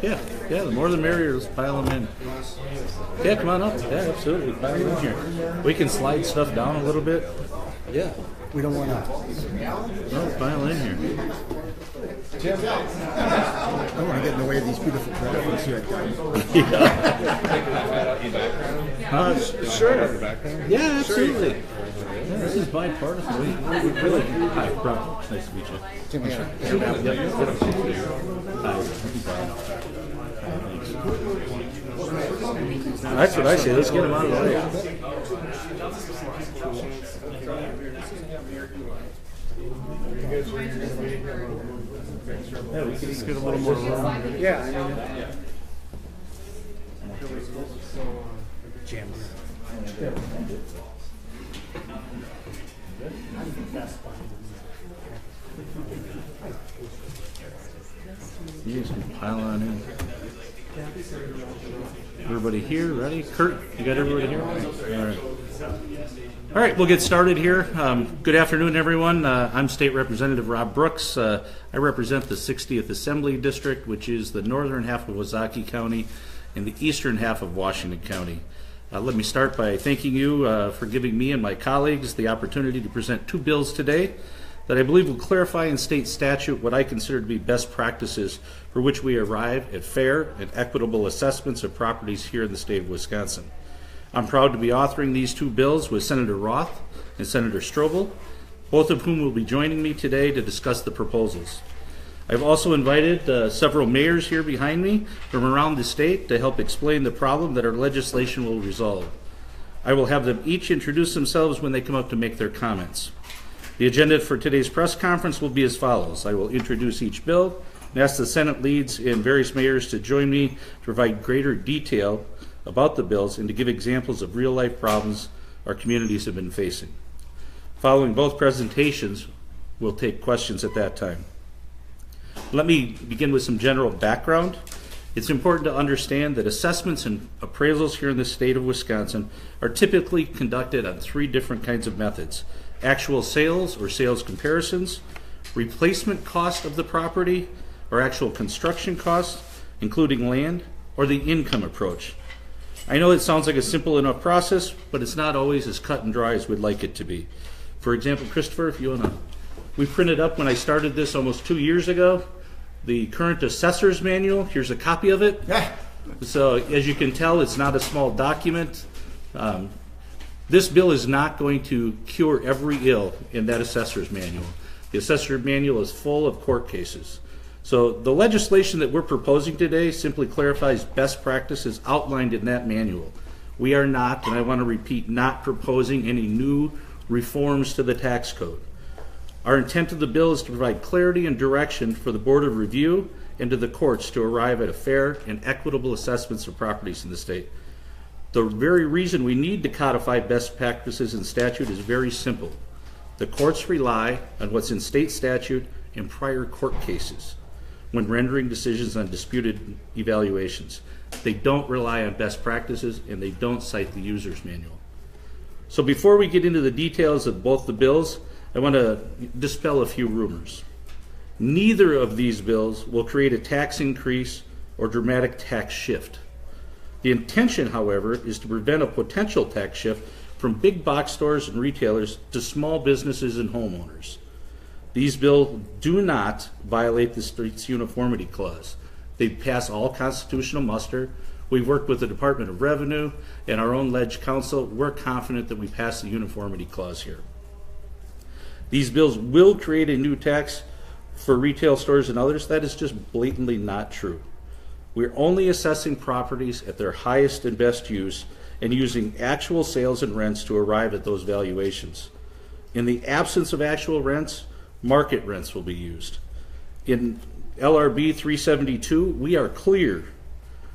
Yeah, the more the merrier. Let's pile them in. Yeah, come on up. Yeah, absolutely. Pile them in here. We can slide stuff down a little bit. Yeah. We don't want to. No, pile in here. I don't want to get in the way of these beautiful graphics here. Sure. Yeah, absolutely. Yeah, this is bipartisan. We really. Hi, Roth. It's nice to meet you. That's what I say. Let's get them out of the way. Yeah, we can just get a little more room. Yeah, I mean, gems. You guys can pile on in. Everybody here, ready? Kurt, you got everybody here? All right, we'll get started here. Good afternoon, everyone. I'm State Representative Rob Brooks. I represent the 60th Assembly District, which is the northern half of Wauwatosa County and the eastern half of Washington County. Let me start by thanking you for giving me and my colleagues the opportunity to present two bills today that I believe will clarify in state statute what I consider to be best practices for which we arrive at fair and equitable assessments of properties here in the state of Wisconsin. I'm proud to be authoring these two bills with Senator Roth and Senator Stroebel, both of whom will be joining me today to discuss the proposals. I've also invited several mayors here behind me from around the state to help explain the problem that our legislation will resolve. I will have them each introduce themselves when they come up to make their comments. The agenda for today's press conference will be as follows. I will introduce each bill and ask the Senate leads and various mayors to join me to provide greater detail about the bills and to give examples of real-life problems our communities have been facing. Following both presentations, we'll take questions at that time. Let me begin with some general background. It's important to understand that assessments and appraisals here in the state of Wisconsin are typically conducted on three different kinds of methods: actual sales or sales comparisons, replacement cost of the property, or actual construction costs, including land, or the income approach. I know it sounds like a simple enough process, but it's not always as cut and dry as we'd like it to be. For example, Christopher, if you want to, we printed up when I started this almost 2 years ago, the current Assessors Manual. Here's a copy of it. So as you can tell, it's not a small document. This bill is not going to cure every ill in that Assessor's Manual. The Assessor's Manual is full of court cases. So the legislation that we're proposing today simply clarifies best practices outlined in that manual. We are not, and I want to repeat, not proposing any new reforms to the tax code. Our intent of the bill is to provide clarity and direction for the Board of Review and to the courts to arrive at a fair and equitable assessments of properties in the state. The very reason we need to codify best practices in statute is very simple. The courts rely on what's in state statute and prior court cases when rendering decisions on disputed evaluations. They don't rely on best practices and they don't cite the user's manual. So before we get into the details of both the bills, I want to dispel a few rumors. Neither of these bills will create a tax increase or dramatic tax shift. The intention, however, is to prevent a potential tax shift from big box stores and retailers to small businesses and homeowners. These bills do not violate the state's uniformity clause. They pass all constitutional muster. We've worked with the Department of Revenue and our own ledge counsel. We're confident that we pass the uniformity clause here. These bills will create a new tax for retail stores and others. That is just blatantly not true. We're only assessing properties at their highest and best use and using actual sales and rents to arrive at those valuations. In the absence of actual rents, market rents will be used. In LRB 372, we are clear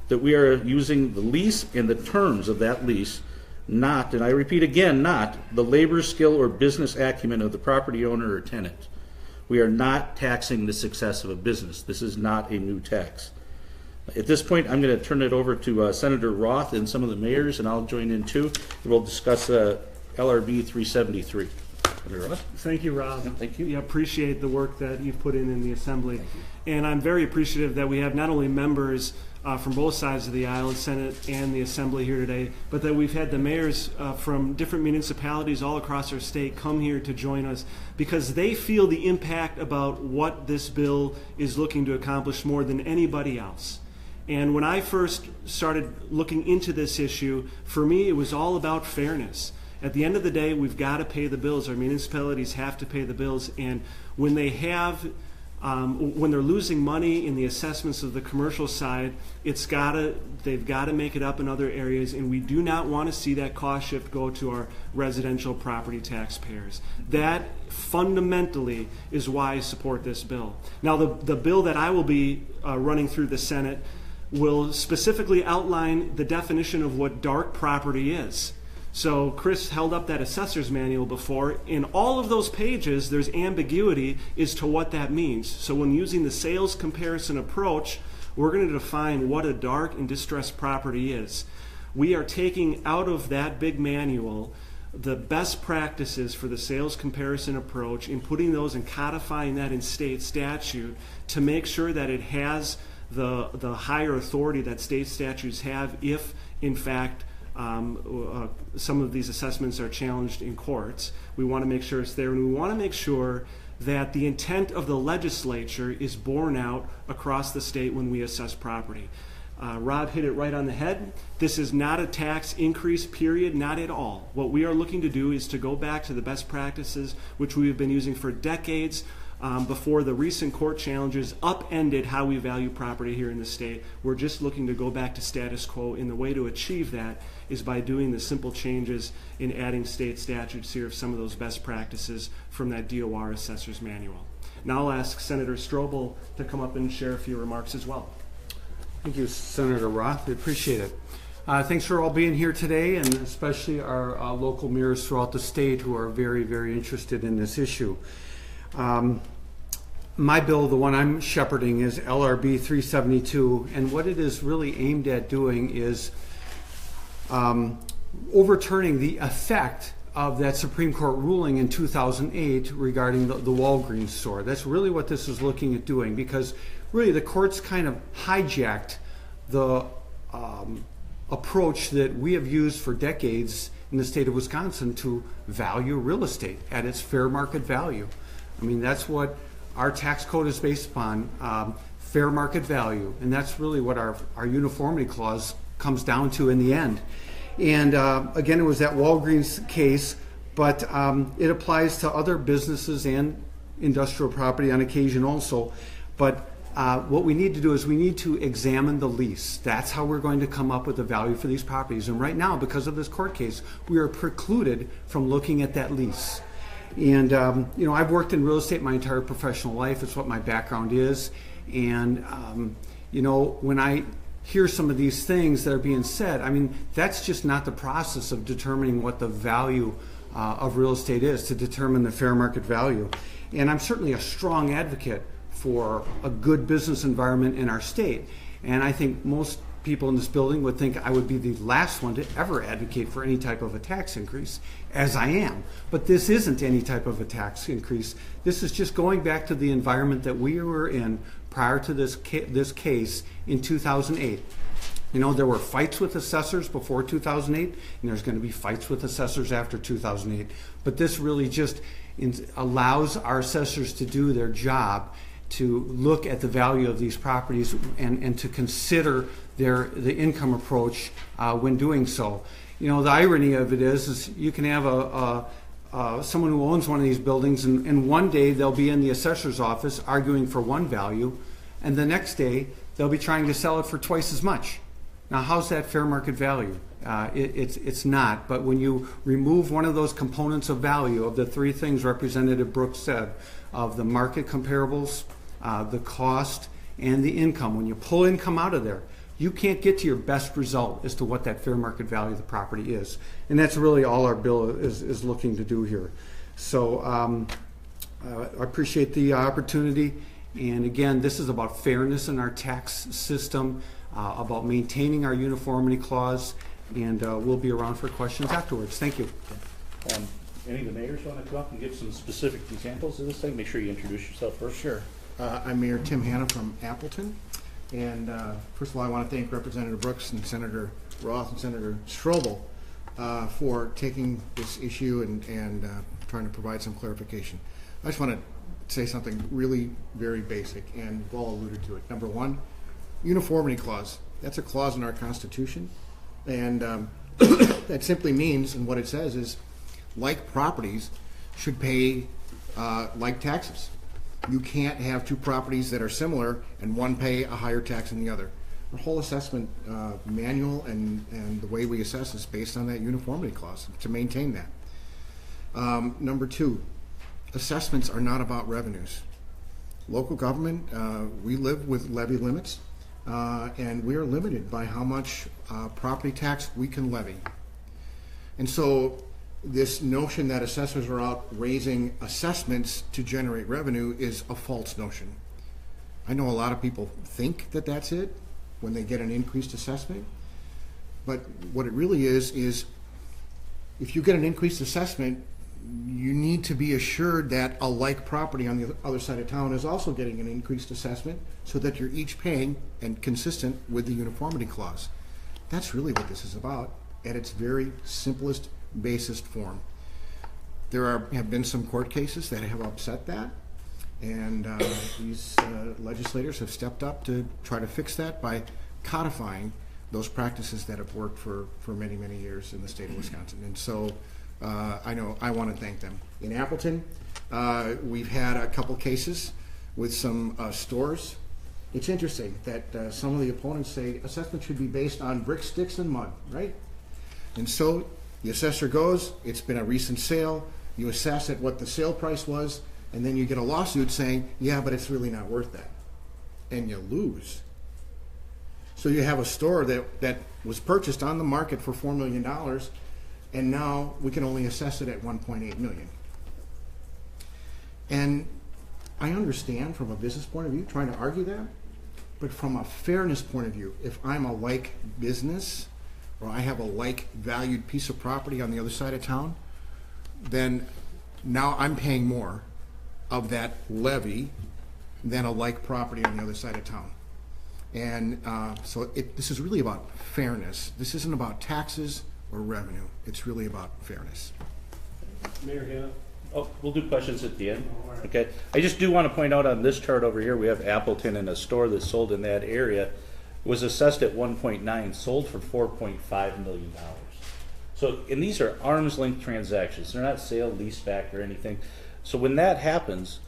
that we are using the lease and the terms of that lease, not, and I repeat again, not the labor, skill, or business acumen of the property owner or tenant. We are not taxing the success of a business. This is not a new tax. At this point, I'm going to turn it over to Senator Roth and some of the mayors, and I'll join in too. We'll discuss LRB 373. Senator Roth? Thank you, Rob. Thank you. Yeah, appreciate the work that you've put in the Assembly. And I'm very appreciative that we have not only members from both sides of the aisle, the Senate and the Assembly here today, but that we've had the mayors from different municipalities all across our state come here to join us because they feel the impact about what this bill is looking to accomplish more than anybody else. And when I first started looking into this issue, for me it was all about fairness. At the end of the day, we've got to pay the bills. Our municipalities have to pay the bills, and when they have when they're losing money in the assessments of the commercial side, they've got to make it up in other areas, and we do not want to see that cost shift go to our residential property taxpayers. That fundamentally is why I support this bill. Now, the bill that I will be running through the Senate will specifically outline the definition of what dark property is. So Chris held up that Assessors Manual before. In all of those pages, there's ambiguity as to what that means. So when using the sales comparison approach, we're going to define what a dark and distressed property is. We are taking out of that big manual the best practices for the sales comparison approach and putting those and codifying that in state statute to make sure that it has the higher authority that state statutes have if, in fact, some of these assessments are challenged in courts. We want to make sure it's there, and we want to make sure that the intent of the legislature is borne out across the state when we assess property. Rob hit it right on the head. This is not a tax increase, period, not at all. What we are looking to do is to go back to the best practices which we have been using for decades before the recent court challenges upended how we value property here in the state. We're just looking to go back to status quo, and the way to achieve that is by doing the simple changes in adding state statutes here of some of those best practices from that DOR Assessors Manual. Now I'll ask Senator Stroebel to come up and share a few remarks as well. Thank you, Senator Roth. I appreciate it. Thanks for all being here today, and especially our local mayors throughout the state who are very, very interested in this issue. My bill, the one I'm shepherding, is LRB 372, and what it is really aimed at doing is overturning the effect of that Supreme Court ruling in 2008 regarding the Walgreens store. That's really what this is looking at doing, because really the courts kind of hijacked the approach that we have used for decades in the state of Wisconsin to value real estate at its fair market value. I mean, that's what our tax code is based upon, fair market value, and that's really what our uniformity clause comes down to in the end. And again, it was that Walgreens case, but it applies to other businesses and industrial property on occasion also. But what we need to do is we need to examine the lease. That's how we're going to come up with the value for these properties. And right now, because of this court case, we are precluded from looking at that lease. And you know, I've worked in real estate my entire professional life. It's what my background is. And you know, when I hear some of these things that are being said, I mean, that's just not the process of determining what the value of real estate is, to determine the fair market value. And I'm certainly a strong advocate for a good business environment in our state. And I think most people in this building would think I would be the last one to ever advocate for any type of a tax increase, as I am. But this isn't any type of a tax increase. This is just going back to the environment that we were in prior to this case in 2008. You know, there were fights with assessors before 2008, and there's going to be fights with assessors after 2008. But this really just allows our assessors to do their job, to look at the value of these properties and to consider the income approach when doing so. You know, the irony of it is you can have someone who owns one of these buildings, and one day they'll be in the assessor's office arguing for one value, and the next day they'll be trying to sell it for twice as much. Now, how's that fair market value? It's not. But when you remove one of those components of value, of the three things Representative Brooks said, of the market comparables, the cost, and the income, when you pull income out of there, you can't get to your best result as to what that fair market value of the property is. And that's really all our bill is looking to do here. So I appreciate the opportunity. And again, this is about fairness in our tax system, about maintaining our uniformity clause, and we'll be around for questions afterwards. Thank you. any of the mayors want to come up and give some specific examples of this thing? Make sure you introduce yourself first. Sure. I'm Mayor Tim Hanna from Appleton. And first of all, I want to thank Representative Brooks and Senator Roth and Senator Stroebel for taking this issue and trying to provide some clarification. I just want to say something really very basic, and we've all alluded to it. Number one, uniformity clause. That's a clause in our Constitution, and that simply means, and what it says is, like properties should pay like taxes. You can't have two properties that are similar and one pay a higher tax than the other. The whole assessment manual and the way we assess is based on that uniformity clause to maintain that. Number two, assessments are not about revenues. Local government, we live with levy limits, and we are limited by how much property tax we can levy. And so this notion that assessors are out raising assessments to generate revenue is a false notion. I know a lot of people think that that's it when they get an increased assessment, but what it really is if you get an increased assessment, you need to be assured that a like property on the other side of town is also getting an increased assessment so that you're each paying and consistent with the uniformity clause. That's really what this is about at its very simplest, basest form. There have been some court cases that have upset that, and these legislators have stepped up to try to fix that by codifying those practices that have worked for many, many years in the state of Wisconsin. And so I want to thank them. In Appleton, we've had a couple cases with some stores. It's interesting that some of the opponents say assessment should be based on bricks, sticks, and mud, right? And so the assessor goes, it's been a recent sale, you assess at what the sale price was, and then you get a lawsuit saying, yeah, but it's really not worth that. And you lose. So you have a store that was purchased on the market for $4 million, and now we can only assess it at $1.8 million. And I understand from a business point of view trying to argue that, but from a fairness point of view, if I'm a like business, or I have a like valued piece of property on the other side of town, then now I'm paying more of that levy than a like property on the other side of town. And so this is really about fairness. This isn't about taxes or revenue. It's really about fairness. Mayor Hanna. Oh, we'll do questions at the end. Okay. I just do want to point out on this chart over here, we have Appleton, and a store that's sold in that area was assessed at 1.9, sold for $4.5 million. So, and these are arm's length transactions. They're not sale, lease back, or anything. So when that happens,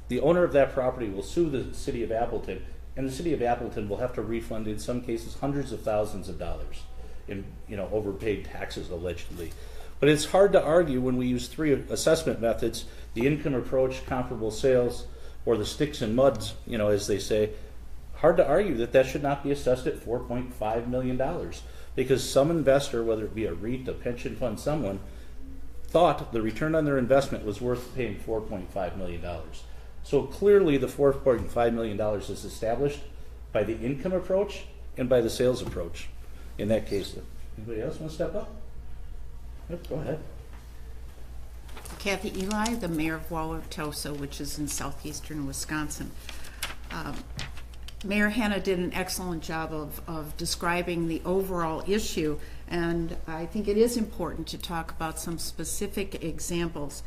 the owner of that property will sue the city of Appleton, and the city of Appleton will have to refund, in some cases, hundreds of thousands of dollars in overpaid taxes, allegedly. But it's hard to argue when we use three assessment methods: the income approach, comparable sales, or the sticks and muds, as they say. Hard to argue that should not be assessed at $4.5 million, because some investor, whether it be a REIT, a pension fund, someone, thought the return on their investment was worth paying $4.5 million. So clearly the $4.5 million is established by the income approach and by the sales approach in that case. Anybody else want to step up? Yep, go ahead. Kathy Eli, the mayor of Wauwatosa, which is in southeastern Wisconsin. Mayor Hanna did an excellent job of describing the overall issue, and I think it is important to talk about some specific examples.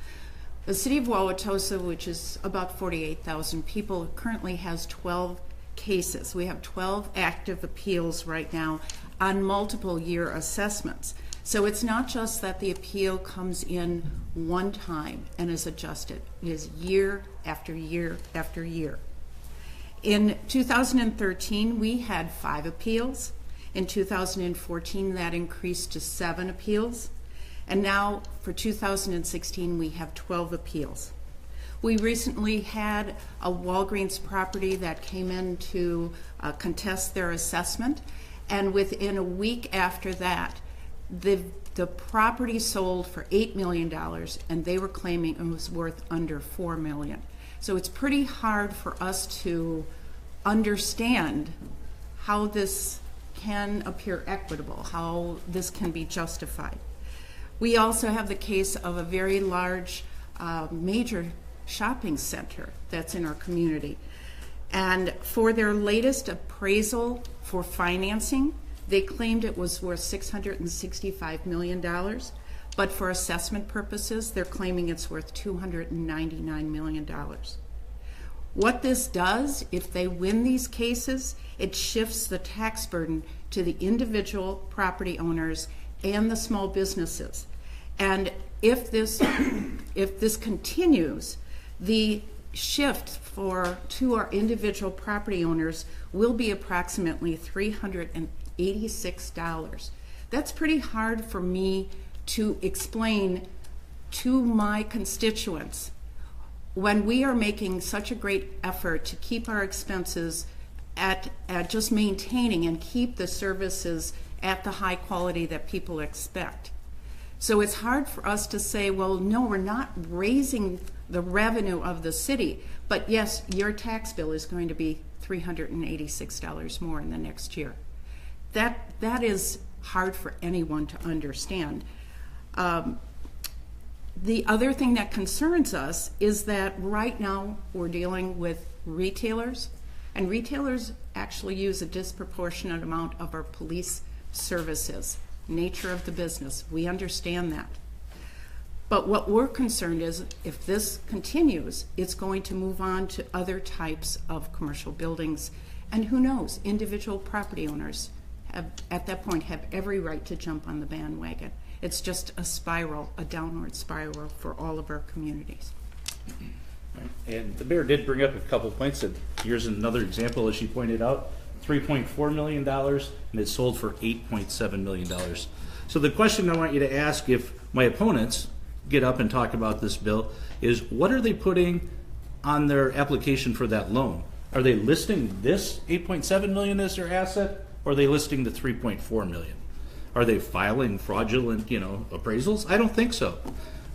The city of Wauwatosa, which is about 48,000 people, currently has 12 cases. We have 12 active appeals right now on multiple year assessments. So it's not just that the appeal comes in one time and is adjusted. It is year after year after year. In 2013, we had 5 appeals. In 2014, that increased to 7 appeals. And now for 2016, we have 12 appeals. We recently had a Walgreens property that came in to contest their assessment. And within a week after that, the property sold for $8 million, and they were claiming it was worth under $4 million. So it's pretty hard for us to understand how this can appear equitable, how this can be justified. We also have the case of a very large major shopping center that's in our community. And for their latest appraisal for financing, they claimed it was worth $665 million, but for assessment purposes, they're claiming it's worth $299 million. What this does, if they win these cases, it shifts the tax burden to the individual property owners and the small businesses. And if this continues, the shift to our individual property owners will be approximately $386. That's pretty hard for me to explain to my constituents when we are making such a great effort to keep our expenses at just maintaining and keep the services at the high quality that people expect. So it's hard for us to say, well, no, we're not raising the revenue of the city, but yes, your tax bill is going to be $386 more in the next year. That is hard for anyone to understand. The other thing that concerns us is that right now we're dealing with retailers, and retailers actually use a disproportionate amount of our police services. Nature of the business, we understand that. But what we're concerned is if this continues, it's going to move on to other types of commercial buildings. And who knows, individual property owners have, at that point, have every right to jump on the bandwagon. It's just a spiral, a downward spiral for all of our communities. And the mayor did bring up a couple of points. And here's another example, as she pointed out, $3.4 million, and it sold for $8.7 million. So the question I want you to ask, if my opponents get up and talk about this bill, is what are they putting on their application for that loan? Are they listing this $8.7 million as their asset, or are they listing the $3.4 million? Are they filing fraudulent, appraisals? I don't think so.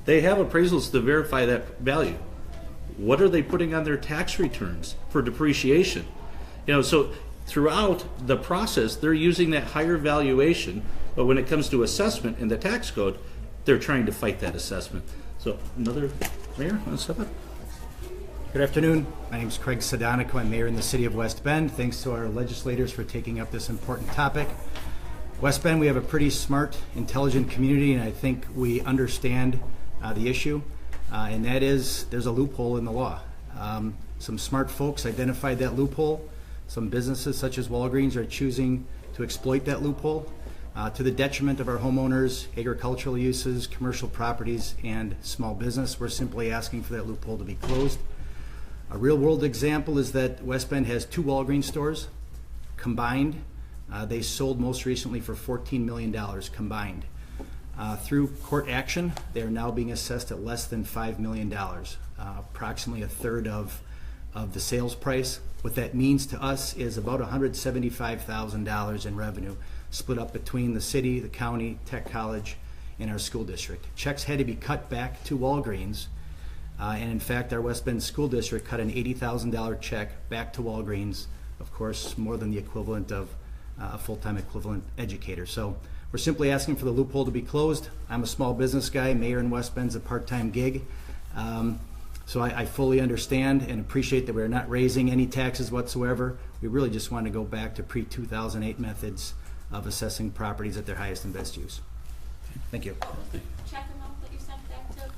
They have appraisals to verify that value. What are they putting on their tax returns for depreciation? So throughout the process, they're using that higher valuation, but when it comes to assessment in the tax code, they're trying to fight that assessment. So another mayor, want to step up? Good afternoon. My name is Craig Sadonico. I'm mayor in the city of West Bend. Thanks to our legislators for taking up this important topic. West Bend, we have a pretty smart, intelligent community, and I think we understand the issue, and that is there's a loophole in the law. Some smart folks identified that loophole. Some businesses, such as Walgreens, are choosing to exploit that loophole to the detriment of our homeowners, agricultural uses, commercial properties, and small business. We're simply asking for that loophole to be closed. A real-world example is that West Bend has 2 Walgreens stores combined. They sold most recently for $14 million combined. Through court action, they are now being assessed at less than $5 million, approximately a third of the sales price. What that means to us is about $175,000 in revenue split up between the city, the county, Tech College, and our school district. Checks had to be cut back to Walgreens, and in fact our West Bend School District cut an $80,000 check back to Walgreens, of course more than the equivalent of a full-time equivalent educator. So we're simply asking for the loophole to be closed. I'm a small business guy. Mayor in West Bend's a part-time gig. So I fully understand and appreciate that we're not raising any taxes whatsoever. We really just want to go back to pre-2008 methods of assessing properties at their highest and best use. Thank you. Check amount that you sent back to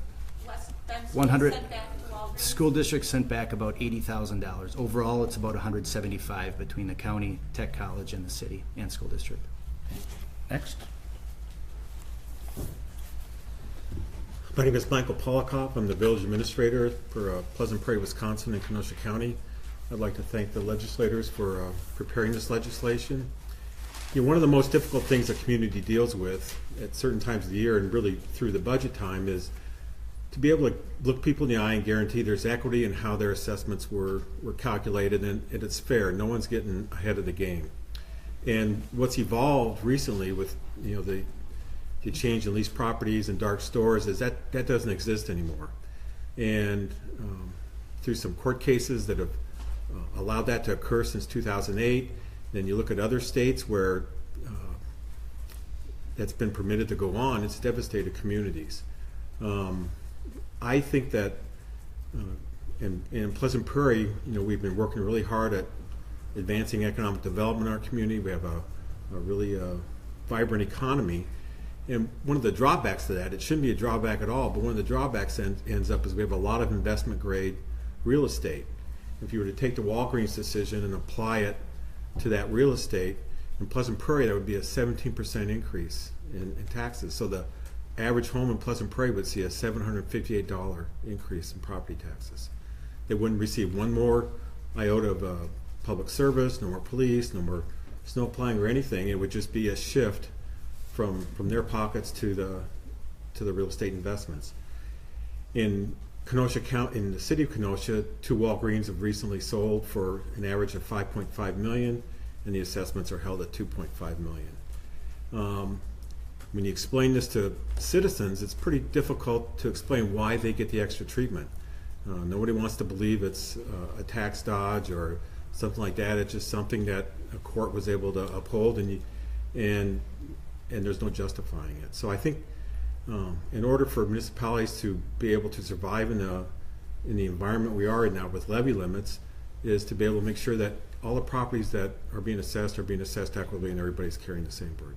West Bend, 100. sent back to Walgreens. School district sent back about $80,000. Overall, it's about $175,000 between the county, Tech College, and the city and school district. Next. My name is Michael Polikoff. I'm the village administrator for Pleasant Prairie, Wisconsin, and Kenosha County. I'd like to thank the legislators for preparing this legislation. One of the most difficult things a community deals with at certain times of the year and really through the budget time is to be able to look people in the eye and guarantee there's equity in how their assessments were calculated and it's fair. No one's getting ahead of the game. And what's evolved recently with the change in leased properties and dark stores is that doesn't exist anymore. And through some court cases that have allowed that to occur since 2008, then you look at other states where that's been permitted to go on, it's devastated communities. I think that in Pleasant Prairie, we've been working really hard at advancing economic development in our community. We have a really vibrant economy. And one of the drawbacks to that, it shouldn't be a drawback at all, but one of the drawbacks ends up is we have a lot of investment grade real estate. If you were to take the Walgreens decision and apply it to that real estate, in Pleasant Prairie, that would be a 17% increase in taxes. So the average home in Pleasant Prairie would see a $758 increase in property taxes. They wouldn't receive one more iota of public service, no more police, no more snow plowing or anything. It would just be a shift from their pockets to the real estate investments. In Kenosha County, in the city of Kenosha, 2 Walgreens have recently sold for an average of $5.5 million, and the assessments are held at $2.5 million. When you explain this to citizens, it's pretty difficult to explain why they get the extra treatment. Nobody wants to believe it's a tax dodge or something like that. It's just something that a court was able to uphold, and there's no justifying it. So I think in order for municipalities to be able to survive in the environment we are in now with levy limits, is to be able to make sure that all the properties that are being assessed equitably, and everybody's carrying the same burden.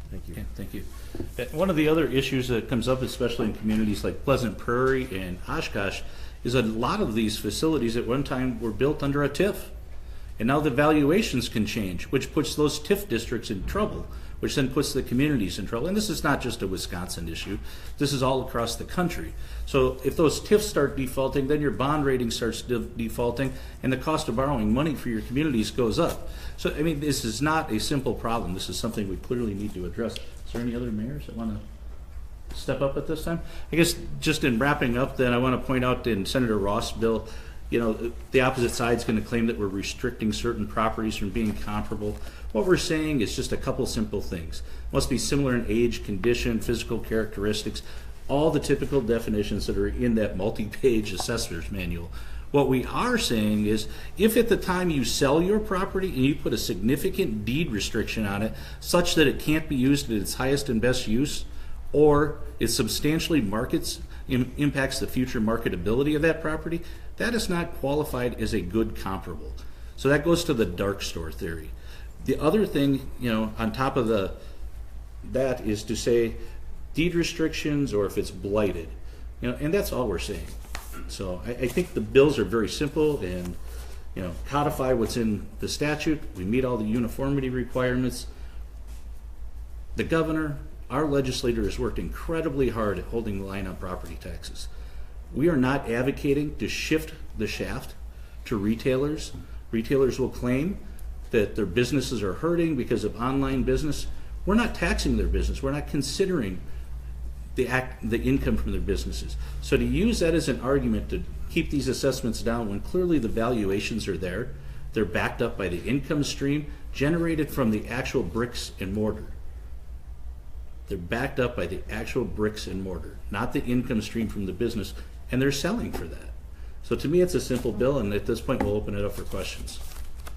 Thank you. Okay, thank you. One of the other issues that comes up, especially in communities like Pleasant Prairie and Oshkosh, is a lot of these facilities at one time were built under a TIF. And now the valuations can change, which puts those TIF districts in trouble, which then puts the communities in trouble. And this is not just a Wisconsin issue. This is all across the country. So if those TIFs start defaulting, then your bond rating starts defaulting, and the cost of borrowing money for your communities goes up. So, I mean, this is not a simple problem. This is something we clearly need to address. Is there any other mayors that want to step up at this time? I guess just in wrapping up, then I want to point out in Senator Roth's bill, the opposite side is going to claim that we're restricting certain properties from being comparable. What we're saying is just a couple simple things. Must be similar in age, condition, physical characteristics, all the typical definitions that are in that multi-page Assessors Manual. What we are saying is, if at the time you sell your property and you put a significant deed restriction on it, such that it can't be used at its highest and best use, or it substantially impacts the future marketability of that property, that is not qualified as a good comparable. So that goes to the dark store theory. The other thing, on top of that is to say deed restrictions or if it's blighted, and that's all we're saying. So I think the bills are very simple and, codify what's in the statute. We meet all the uniformity requirements. The governor, our legislator, has worked incredibly hard at holding the line on property taxes. We are not advocating to shift the shaft to retailers. Retailers will claim that their businesses are hurting because of online business. We're not taxing their business. We're not considering the income from their businesses. So to use that as an argument to keep these assessments down when clearly the valuations are there, they're backed up by the income stream generated from the actual bricks and mortar. They're backed up by the actual bricks and mortar, not the income stream from the business, and they're selling for that. So to me, it's a simple bill, and at this point, we'll open it up for questions.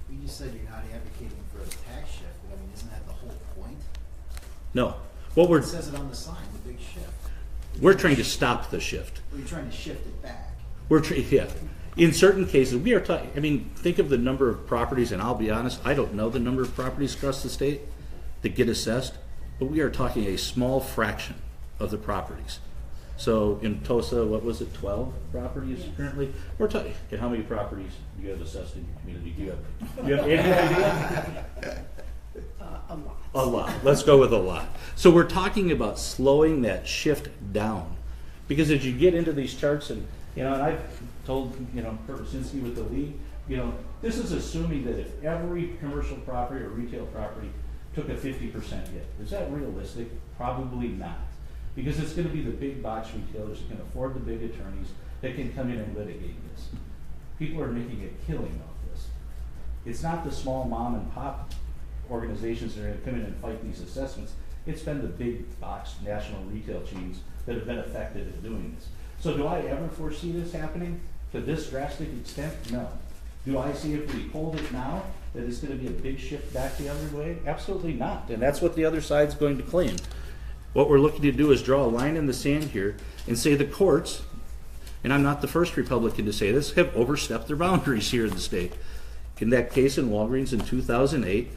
You just said you're not advocating for a tax shift, but I mean, isn't that the whole point? No. It says it on the sign, the big shift. We're trying to stop the shift. Well, you're trying to shift it back. Yeah. In certain cases, we are talking, think of the number of properties, and I'll be honest, I don't know the number of properties across the state that get assessed, but we are talking a small fraction of the properties. So in Tosa, what was it, 12 properties currently? We're talking, how many properties do you have assessed in your community? Do you have any idea? A lot. A lot. Let's go with a lot. So we're talking about slowing that shift down. Because as you get into these charts, and I've told, Persinski with the league, this is assuming that if every commercial property or retail property took a 50% hit. Is that realistic? Probably not. Because it's going to be the big box retailers that can afford the big attorneys that can come in and litigate this. People are making a killing off this. It's not the small mom and pop organizations that are going to come in and fight these assessments. It's been the big box national retail chains that have been affected in doing this. So do I ever foresee this happening to this drastic extent? No. Do I see if we hold it now that it's going to be a big shift back the other way? Absolutely not. And that's what the other side's going to claim. What we're looking to do is draw a line in the sand here and say the courts, and I'm not the first Republican to say this, have overstepped their boundaries here in the state. In that case in Walgreens in 2008,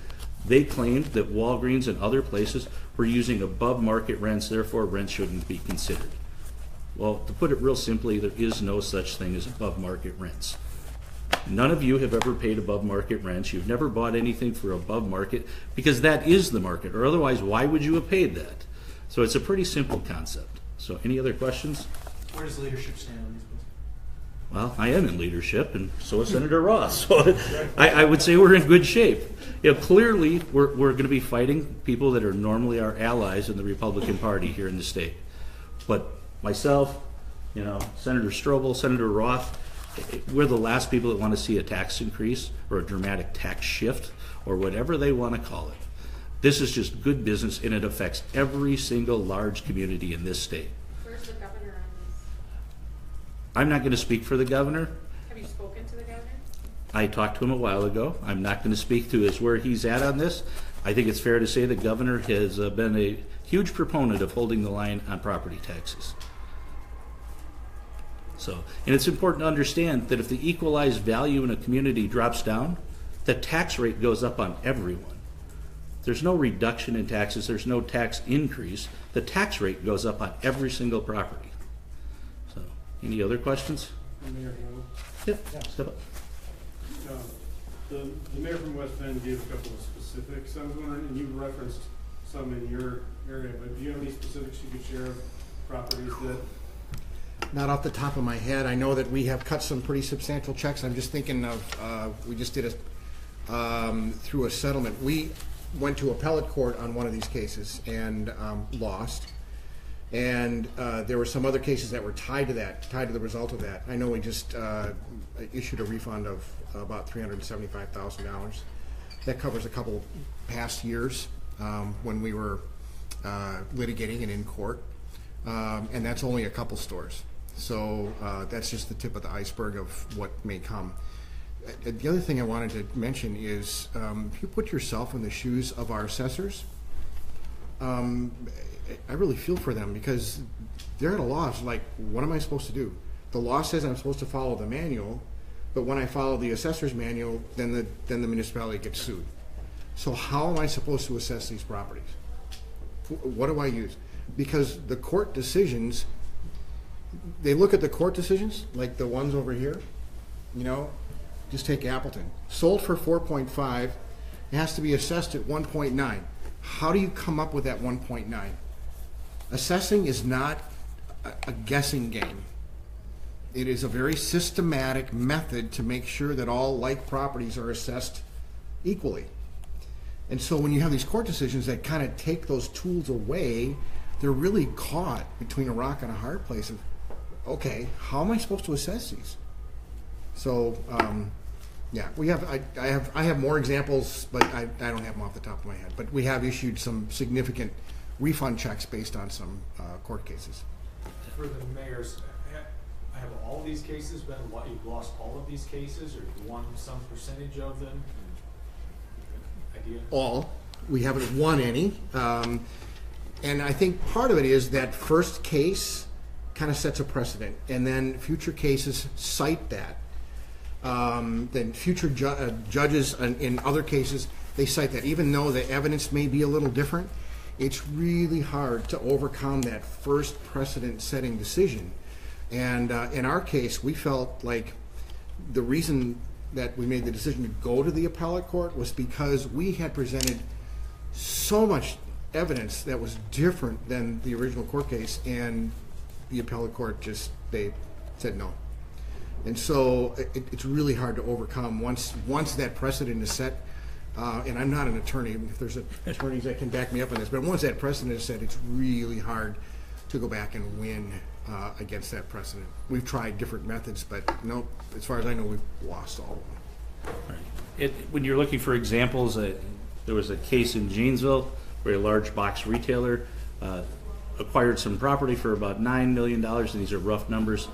they claimed that Walgreens and other places were using above market rents, therefore rent shouldn't be considered. Well, to put it real simply, there is no such thing as above market rents. None of you have ever paid above market rents. You've never bought anything for above market because that is the market, or otherwise why would you have paid that? So it's a pretty simple concept. So any other questions? Where does leadership stand on these bills? Well, I am in leadership, and so is Senator Roth. So I would say we're in good shape. You know, clearly, we're going to be fighting people that are normally our allies in the Republican Party here in the state. But myself, you know, Senator Stroebel, Senator Roth, we're the last people that want to see a tax increase or a dramatic tax shift or whatever they want to call it. This is just good business, and it affects every single large community in this state. Where's the governor on this? I'm not going to speak for the governor. Have you spoken to the governor? I talked to him a while ago. I'm not going to speak to where he's at on this. I think it's fair to say the governor has been a huge proponent of holding the line on property taxes. So, and it's important to understand that if the equalized value in a community drops down, the tax rate goes up on everyone. There's no reduction in taxes. There's no tax increase. The tax rate goes up on every single property. So, any other questions? Mayor Hanna. Yeah, step up. The mayor from West Bend gave a couple of specifics. I was wondering, and you referenced some in your area, but do you have any specifics you could share of properties that? Not off the top of my head. I know that we have cut some pretty substantial checks. I'm just thinking of, we just did through a settlement. We went to appellate court on one of these cases and lost. And there were some other cases that were tied to the result of that. I know we just issued a refund of about $375,000. That covers a couple past years when we were litigating and in court. And that's only a couple stores. So that's just the tip of the iceberg of what may come. The other thing I wanted to mention is if you put yourself in the shoes of our assessors, I really feel for them because they're at a loss. Like, what am I supposed to do? The law says I'm supposed to follow the manual, but when I follow the Assessors Manual, then the municipality gets sued. So how am I supposed to assess these properties? What do I use? Because the court decisions, they look at the court decisions, like the ones over here, you know, just take Appleton. Sold for 4.5, it has to be assessed at 1.9. How do you come up with that 1.9? Assessing is not a guessing game. It is a very systematic method to make sure that all like properties are assessed equally. And so when you have these court decisions that kind of take those tools away, they're really caught between a rock and a hard place of, okay, how am I supposed to assess these? So, yeah, we have. I have more examples, but I don't have them off the top of my head. But we have issued some significant refund checks based on some court cases. For the mayors, have all these cases been? You've lost all of these cases, or you won some percentage of them? Idea? All. We haven't won any. And I think part of it is that first case kind of sets a precedent, and then future cases cite that. Then future judges in other cases, they cite that. Even though the evidence may be a little different, it's really hard to overcome that first precedent-setting decision. And in our case, we felt like the reason that we made the decision to go to the appellate court was because we had presented so much evidence that was different than the original court case, and the appellate court they said no. And so it's really hard to overcome once that precedent is set. And I'm not an attorney. If there's attorneys that can back me up on this, but once that precedent is set, it's really hard to go back and win against that precedent. We've tried different methods, but no, as far as I know, we've lost all of them. When you're looking for examples, there was a case in Janesville where a large box retailer acquired some property for about $9 million, and these are rough numbers,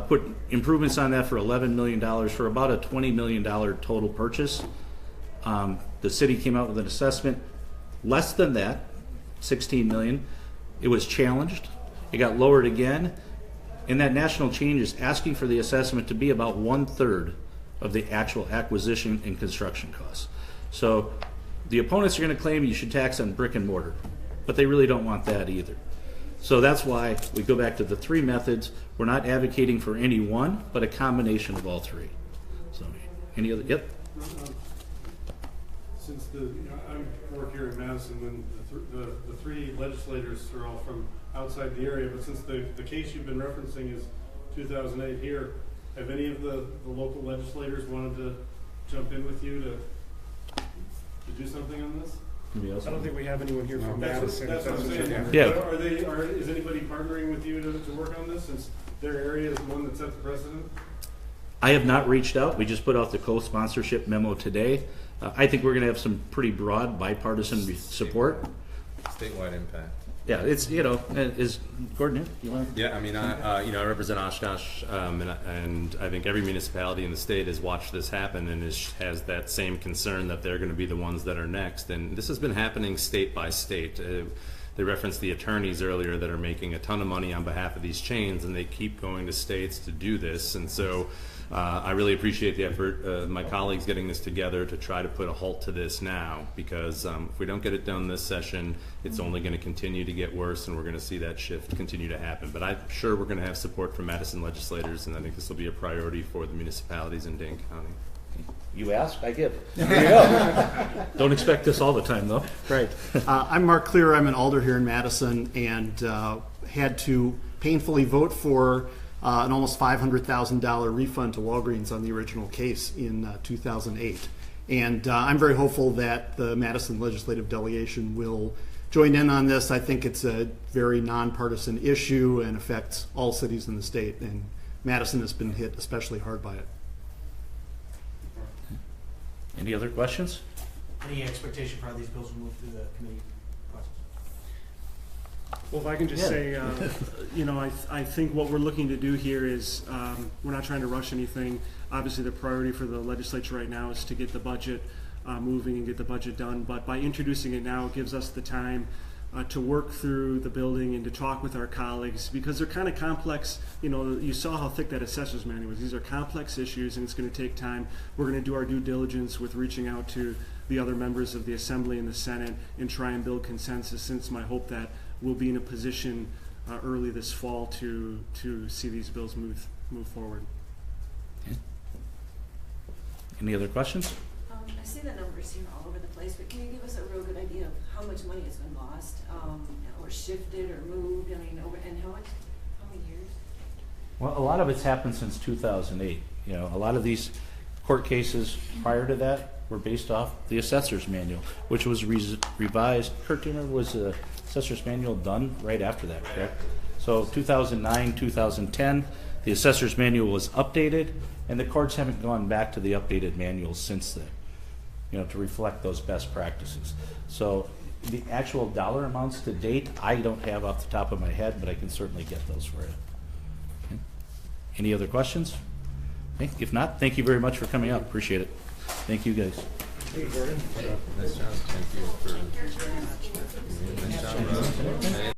put improvements on that for $11 million for about a $20 million total purchase. The city came out with an assessment less than that, 16 million. It was challenged. It got lowered again. And that national change is asking for the assessment to be about 1/3 of the actual acquisition and construction costs. So the opponents are going to claim you should tax on brick and mortar, but they really don't want that either. So that's why we go back to the three methods. We're not advocating for any one, but a combination of all three. So any other, yep. Since I work here in Madison, and the three legislators are all from outside the area, but since the case you've been referencing is 2008 here, have any of the local legislators wanted to jump in with you to do something on this? I don't think we have anyone here from Madison. That's what I'm saying. Yeah. Is anybody partnering with you to work on this, since their area is the one that set the precedent? I have not reached out. We just put out the co-sponsorship memo today. I think we're going to have some pretty broad bipartisan support. Statewide impact. Yeah, it's, is Gordon here? You want? Yeah, I mean, I represent Oshkosh, and I think every municipality in the state has watched this happen and has that same concern that they're going to be the ones that are next. And this has been happening state by state. They referenced the attorneys earlier that are making a ton of money on behalf of these chains, and they keep going to states to do this. And so I really appreciate the effort of my colleagues getting this together to try to put a halt to this now, because if we don't get it done this session, it's only going to continue to get worse, and we're going to see that shift continue to happen. But I'm sure we're going to have support from Madison legislators, and I think this will be a priority for the municipalities in Dane County. You ask, I give. There you go. Don't expect this all the time, though. Right. I'm Mark Clear. I'm an alder here in Madison, and had to painfully vote for an almost $500,000 refund to Walgreens on the original case in 2008. And I'm very hopeful that the Madison legislative delegation will join in on this. I think it's a very nonpartisan issue and affects all cities in the state, and Madison has been hit especially hard by it. Any other questions? Any expectation for how these bills will move through the committee process? Well, if I can just say, I think what we're looking to do here is we're not trying to rush anything. Obviously, the priority for the legislature right now is to get the budget moving and get the budget done. But by introducing it now, it gives us the time to work through the building and to talk with our colleagues, because they're kind of complex. You saw how thick that assessor's manual was. These are complex issues, and it's going to take time. We're going to do our due diligence with reaching out to the other members of the Assembly and the Senate and try and build consensus, since my hope that we'll be in a position early this fall to see these bills move forward. Okay. Any other questions? I see the numbers here all over the place, but can you give us a real good idea of how much money has been lost, or shifted or moved? I mean, and how many years? Well, a lot of it's happened since 2008. A lot of these court cases prior to that were based off the Assessors Manual, which was revised. Kurt, do you remember, was the Assessors Manual done right after that, correct? So 2009, 2010, the Assessors Manual was updated, and the courts haven't gone back to the updated manuals since then, to reflect those best practices. So the actual dollar amounts to date, I don't have off the top of my head, but I can certainly get those for you. Okay. Any other questions? Okay. If not, thank you very much for coming out. Appreciate it. Thank you, guys. Nice job. Thank you. Nice job, Rob.